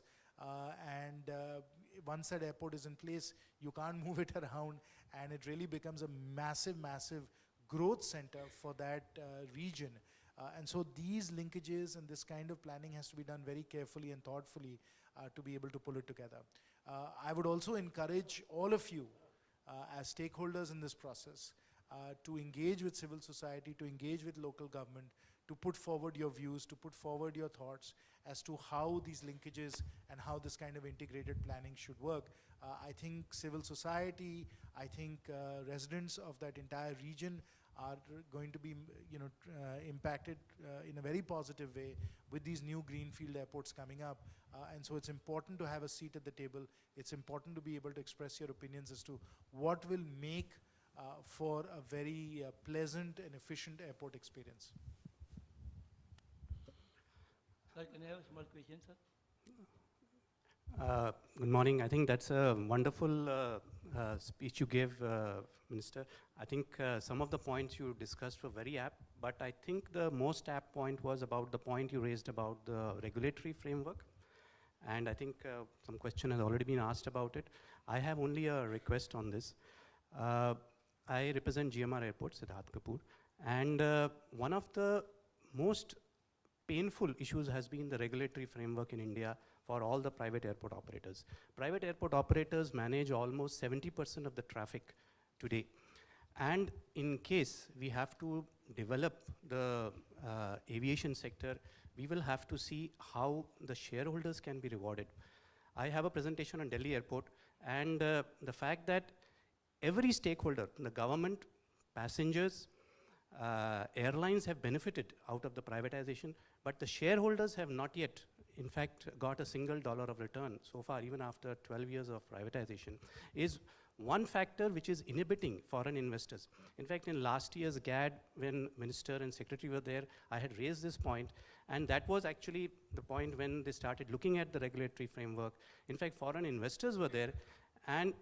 Once that airport is in place, you can't move it around, and it really becomes a massive, massive growth center for that region. And so these linkages and this kind of planning has to be done very carefully and thoughtfully to be able to pull it together. I would also encourage all of you as stakeholders in this process to engage with civil society, to engage with local government, to put forward your views, to put forward your thoughts as to how these linkages and how this kind of integrated planning should work. I think civil society, I think residents of that entire region are going to be impacted in a very positive way with these new greenfield airports coming up. And so it's important to have a seat at the table. It's important to be able to express your opinions as to what will make for a very pleasant and efficient airport experience. Sir, can I have a small question, sir? Good morning. I think that's a wonderful speech you gave, Minister. I think some of the points you discussed were very apt, but I think the most apt point was about the point you raised about the regulatory framework. And I think some question has already been asked about it. I have only a request on this. I represent GMR Airport, Siddharth Kapoor, and one of the most painful issues has been the regulatory framework in India for all the private airport operators. Private airport operators manage almost 70% of the traffic today. And in case we have to develop the aviation sector, we will have to see how the shareholders can be rewarded. I have a presentation on Delhi Airport, and the fact that every stakeholder, the government, passengers, airlines have benefited out of the privatization, but the shareholders have not yet, in fact, got a single dollar of return so far, even after 12 years of privatization, is one factor which is inhibiting foreign investors. In fact, in last year's GAD, when Minister and Secretary were there, I had raised this point, and that was actually the point when they started looking at the regulatory framework. In fact, foreign investors were there, and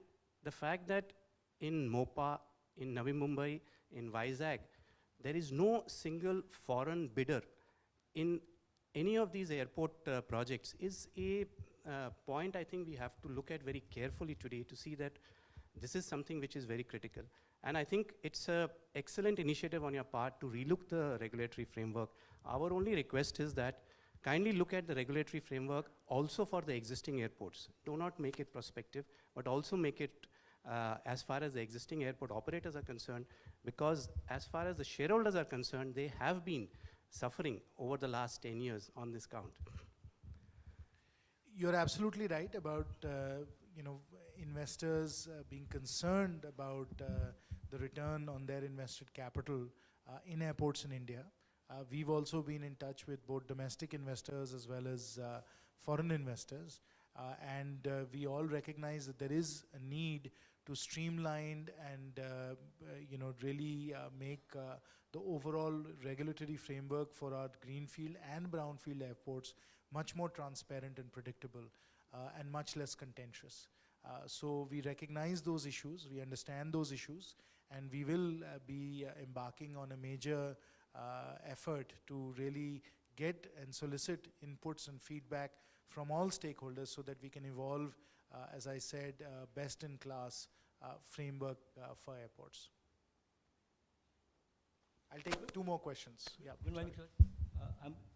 the fact that in MOPA, in Navi Mumbai, in Vizag, there is no single foreign bidder in any of these airport projects is a point I think we have to look at very carefully today to see that this is something which is very critical. And I think it's an excellent initiative on your part to relook the regulatory framework. Our only request is that kindly look at the regulatory framework also for the existing airports. Do not make it prospective, but also make it as far as the existing airport operators are concerned, because as far as the shareholders are concerned, they have been suffering over the last 10 years on this count. You're absolutely right about investors being concerned about the return on their invested capital in airports in India. We've also been in touch with both domestic investors as well as foreign investors, and we all recognize that there is a need to streamline and really make the overall regulatory framework for our greenfield and brownfield airports much more transparent and predictable and much less contentious. So we recognize those issues, we understand those issues, and we will be embarking on a major effort to really get and solicit inputs and feedback from all stakeholders so that we can evolve, as I said, best-in-class framework for airports. I'll take two more questions. Yeah. Good morning, sir.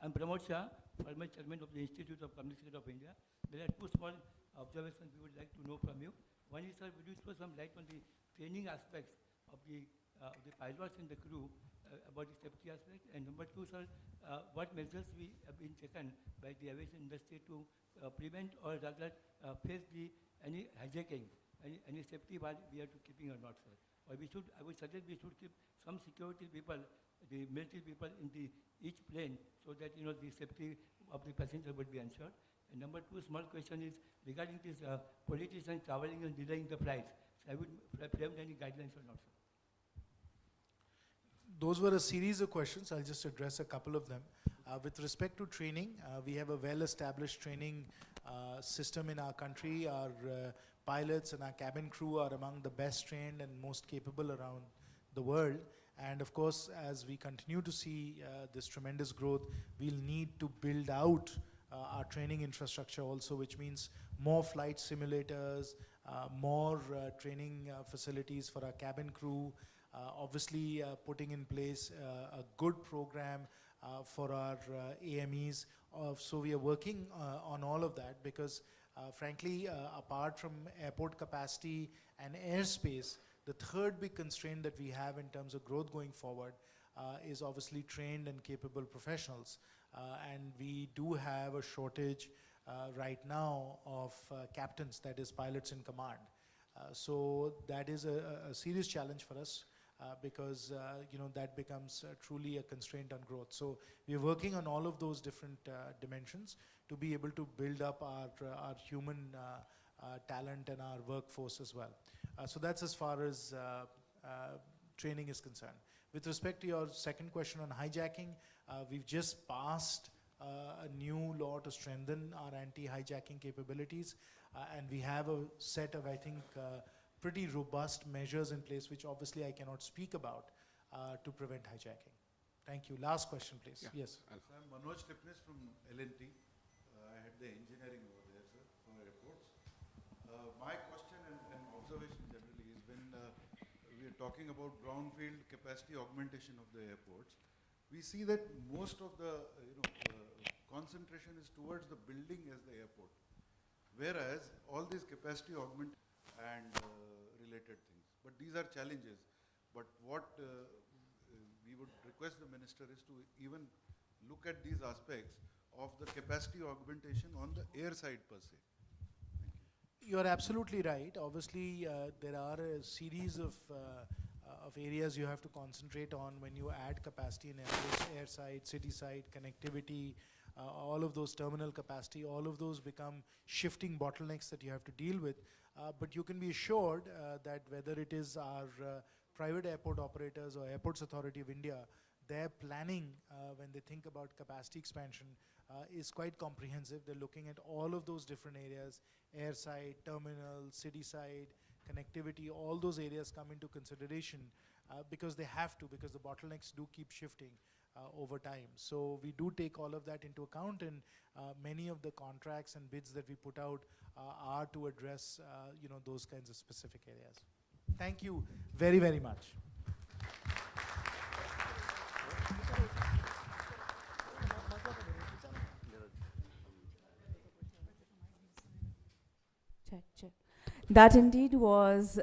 I'm Pramod Shah, former chairman of the Institute of Company Secretary of India. There are two small observations we would like to know from you. One is, sir, would you throw some light on the training aspects of the pilots and the crew about the safety aspect? And number two, sir, what measures we have been taken by the aviation industry to prevent or rather face any hijacking, any safety while we are keeping or not, sir? Or I would suggest we should keep some security people, the military people in each plane, so that the safety of the passenger would be ensured. And number two, small question is regarding this politicians traveling and delaying the flights. So I would frame any guidelines or not, sir? Those were a series of questions. I'll just address a couple of them. With respect to training, we have a well-established training system in our country. Our pilots and our cabin crew are among the best trained and most capable around the world. And of course, as we continue to see this tremendous growth, we'll need to build out our training infrastructure also, which means more flight simulators, more training facilities for our cabin crew, obviously putting in place a good program for our AMEs. So we are working on all of that because frankly, apart from airport capacity and airspace, the third big constraint that we have in terms of growth going forward is obviously trained and capable professionals. And we do have a shortage right now of captains, that is pilots in command. So that is a serious challenge for us because that becomes truly a constraint on growth. So we are working on all of those different dimensions to be able to build up our human talent and our workforce as well. So that's as far as training is concerned. With respect to your second question on hijacking, we've just passed a new law to strengthen our anti-hijacking capabilities, and we have a set of, I think, pretty robust measures in place, which obviously I cannot speak about, to prevent hijacking. Thank you. Last question, please. Yeah. Yes. I'm Manoj Tipnis from L&T. I had the engineering over there, sir, for airports. My question and observation generally is when we are talking about brownfield capacity augmentation of the airports, we see that most of the concentration is towards the building as the airport, whereas all these capacity augment and related things. But these are challenges. But what we would request the minister is to even look at these aspects of the capacity augmentation on the air side per se. You're absolutely right. Obviously, there are a series of areas you have to concentrate on when you add capacity in airports, airside, city side, connectivity, all of those terminal capacity, all of those become shifting bottlenecks that you have to deal with. But you can be assured that whether it is our private airport operators or Airports Authority of India, their planning when they think about capacity expansion is quite comprehensive. They're looking at all of those different areas, airside, terminal, city side, connectivity, all those areas come into consideration because they have to, because the bottlenecks do keep shifting over time. So we do take all of that into account, and many of the contracts and bids that we put out are to address those kinds of specific areas. Thank you very, very much. Check. That indeed was